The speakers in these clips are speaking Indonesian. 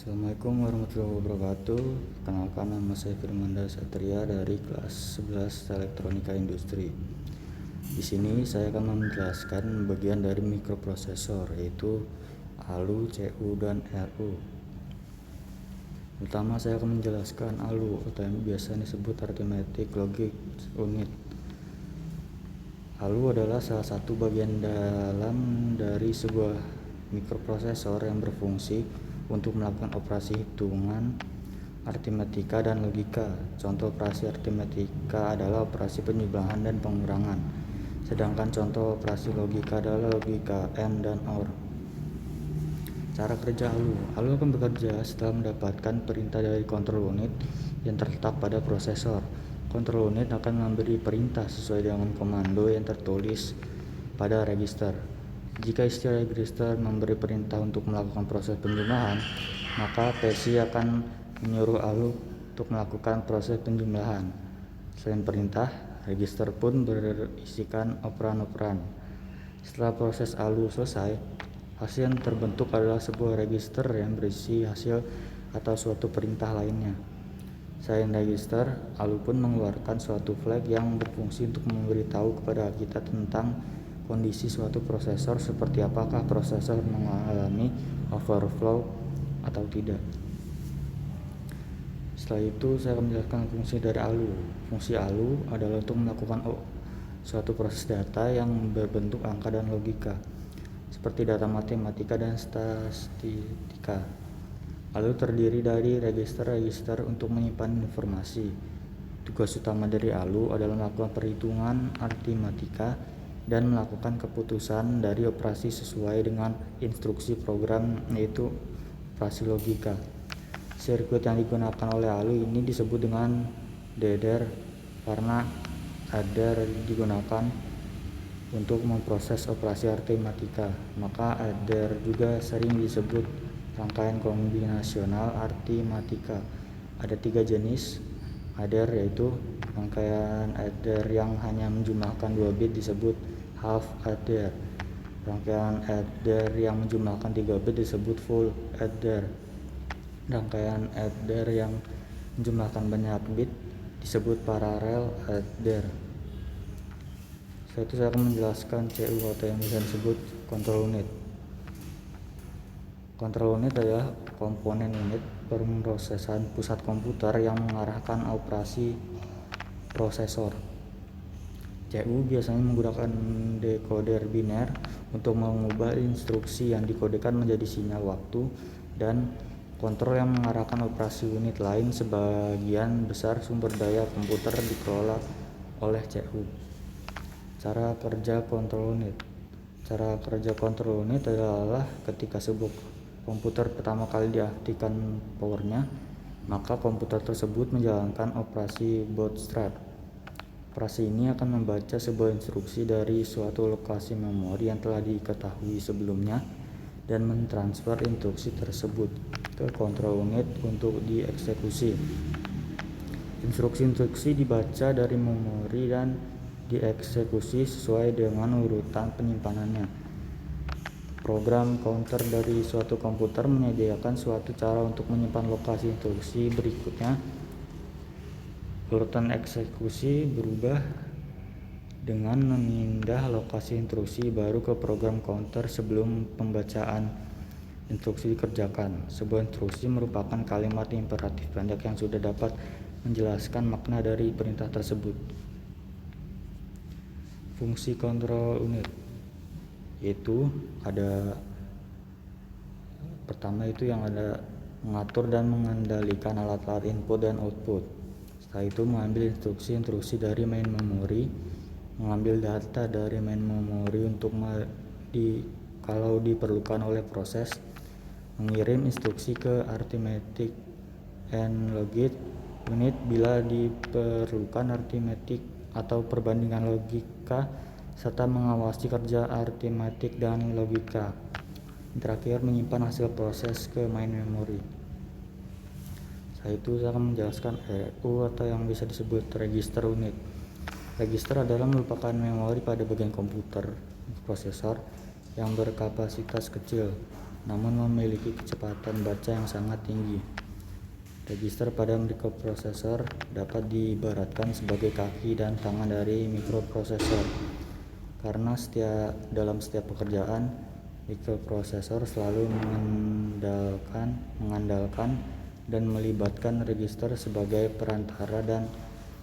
Assalamualaikum warahmatullahi wabarakatuh. Kenalkan, nama saya Firmanda Satria dari kelas 11 Elektronika Industri. Di sini saya akan menjelaskan bagian dari mikroprosesor, yaitu ALU, CU, dan RU. Pertama saya akan menjelaskan ALU atau yang biasa disebut Arithmetic Logic Unit. ALU adalah salah satu bagian dalam dari sebuah mikroprosesor yang berfungsi untuk melakukan operasi hitungan, aritmatika, dan logika. Contoh operasi aritmatika adalah operasi penjumlahan dan pengurangan, sedangkan contoh operasi logika adalah logika AND dan OR. Cara kerja ALU. ALU akan bekerja setelah mendapatkan perintah dari control unit yang terletak pada prosesor. Control unit akan memberi perintah sesuai dengan komando yang tertulis pada register. Jika istilah register memberi perintah untuk melakukan proses penjumlahan, maka PC akan menyuruh ALU untuk melakukan proses penjumlahan. Selain perintah, register pun berisikan operan-operan. Setelah proses ALU selesai, hasil yang terbentuk adalah sebuah register yang berisi hasil atau suatu perintah lainnya. Selain register, ALU pun mengeluarkan suatu flag yang berfungsi untuk memberitahu kepada kita tentang kondisi suatu prosesor, seperti apakah prosesor mengalami overflow atau tidak. Setelah itu saya akan menjelaskan fungsi dari ALU. Fungsi ALU adalah untuk melakukan suatu proses data yang berbentuk angka dan logika, seperti data matematika dan statistika. ALU terdiri dari register-register untuk menyimpan informasi. Tugas utama dari ALU adalah melakukan perhitungan aritmatika dan melakukan keputusan dari operasi sesuai dengan instruksi program, yaitu operasi logika. Sirkuit yang digunakan oleh ALU ini disebut dengan adder karena adder digunakan untuk memproses operasi aritmatika. Maka adder juga sering disebut rangkaian kombinasional aritmatika. Ada 3 jenis adder, yaitu rangkaian adder yang hanya menjumlahkan 2 bit disebut half adder. Rangkaian adder yang menjumlahkan 3 bit disebut full adder. Rangkaian adder yang menjumlahkan banyak bit disebut parallel adder. Setelah itu saya akan menjelaskan CU atau yang bisa disebut control unit. Control unit adalah komponen unit pemrosesan pusat komputer yang mengarahkan operasi prosesor. CU biasanya menggunakan decoder biner untuk mengubah instruksi yang dikodekan menjadi sinyal waktu, dan kontrol yang mengarahkan operasi unit lain. Sebagian besar sumber daya komputer dikelola oleh CU. Cara kerja kontrol unit. Cara kerja kontrol unit adalah ketika sebuah komputer pertama kali diaktifkan powernya, maka komputer tersebut menjalankan operasi bootstrap. Operasi ini akan membaca sebuah instruksi dari suatu lokasi memori yang telah diketahui sebelumnya dan mentransfer instruksi tersebut ke kontrol unit untuk dieksekusi. Instruksi-instruksi dibaca dari memori dan dieksekusi sesuai dengan urutan penyimpanannya. Program counter dari suatu komputer menyediakan suatu cara untuk menyimpan lokasi instruksi berikutnya. Urutan eksekusi berubah dengan memindah lokasi instruksi baru ke program counter sebelum pembacaan instruksi dikerjakan. Sebuah instruksi merupakan kalimat imperatif pendek yang sudah dapat menjelaskan makna dari perintah tersebut. Fungsi kontrol unit yaitu ada pertama itu yang ada mengatur dan mengendalikan alat-alat input dan output. Setelah itu mengambil instruksi-instruksi dari main memory, mengambil data dari main memory untuk kalau diperlukan oleh proses, mengirim instruksi ke arithmetic and logic unit bila diperlukan arithmetic atau perbandingan logika, serta mengawasi kerja arithmetic dan logika. Terakhir, menyimpan hasil proses ke main memory. Setelah itu saya akan menjelaskan RU atau yang bisa disebut register unit. Register adalah merupakan memori pada bagian komputer prosesor yang berkapasitas kecil. namun memiliki kecepatan baca yang sangat tinggi. Register pada mikroprosesor dapat diibaratkan sebagai kaki dan tangan dari mikroprosesor, karena dalam setiap pekerjaan, mikroprosesor selalu mengandalkan dan melibatkan register sebagai perantara dan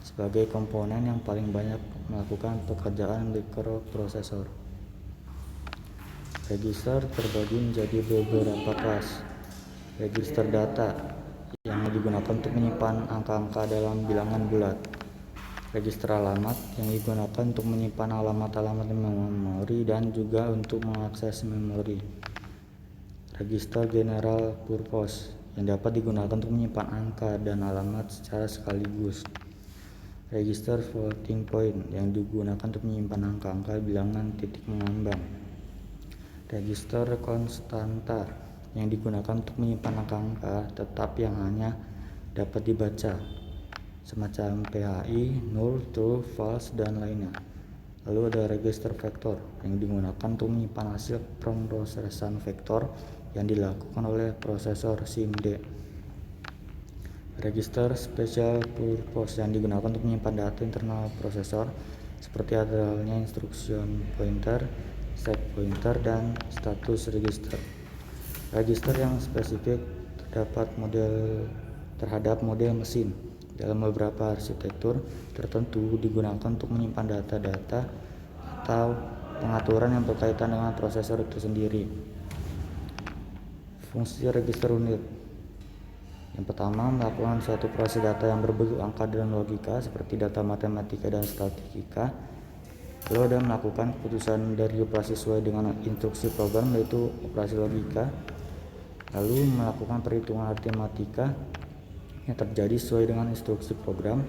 sebagai komponen yang paling banyak melakukan pekerjaan mikroprosesor. Register terbagi menjadi beberapa kelas. Register data yang digunakan untuk menyimpan angka-angka dalam bilangan bulat. Register alamat yang digunakan untuk menyimpan alamat-alamat di memori dan juga untuk mengakses memori. Register general purpose yang dapat digunakan untuk menyimpan angka dan alamat secara sekaligus. Register floating point yang digunakan untuk menyimpan angka-angka bilangan titik mengambang. Register konstanta yang digunakan untuk menyimpan angka-angka tetap yang hanya dapat dibaca, semacam PHI, null, true, false, dan lainnya. Lalu ada register vektor yang digunakan untuk menyimpan hasil pemrosesan vektor yang dilakukan oleh prosesor SIMD. Register special purpose yang digunakan untuk menyimpan data internal prosesor seperti halnya instruction pointer, set pointer, dan status register. Register yang spesifik terhadap model mesin dalam beberapa arsitektur tertentu digunakan untuk menyimpan data-data atau pengaturan yang berkaitan dengan prosesor itu sendiri. Fungsi register unit. Yang pertama, melakukan suatu proses data yang berbentuk angka dan logika seperti data matematika dan statistika. Lalu ada melakukan keputusan dari operasi sesuai dengan instruksi program, yaitu operasi logika. Lalu melakukan perhitungan aritmatika yang terjadi sesuai dengan instruksi program.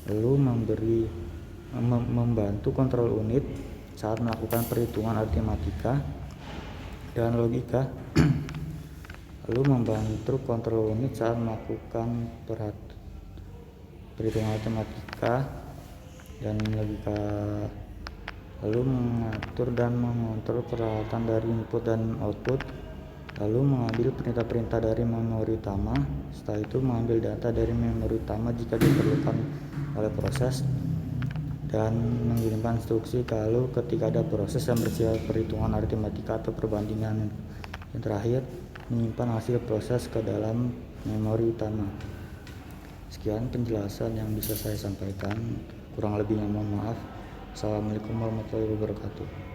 Lalu membantu kontrol unit saat melakukan perhitungan aritmatika dan logika. Lalu membantu kontrol unit saat melakukan perhitungan aritmatika dan logika. Lalu mengatur dan mengontrol peralatan dari input dan output. Lalu mengambil perintah-perintah dari memori utama. Setelah itu mengambil data dari memori utama jika diperlukan oleh proses, dan mengirimkan instruksi kalau ketika ada proses yang bersifat perhitungan aritmatika atau perbandingan. Yang terakhir, menyimpan hasil proses ke dalam memori utama. Sekian penjelasan yang bisa saya sampaikan, kurang lebihnya mohon maaf. Assalamualaikum warahmatullahi wabarakatuh.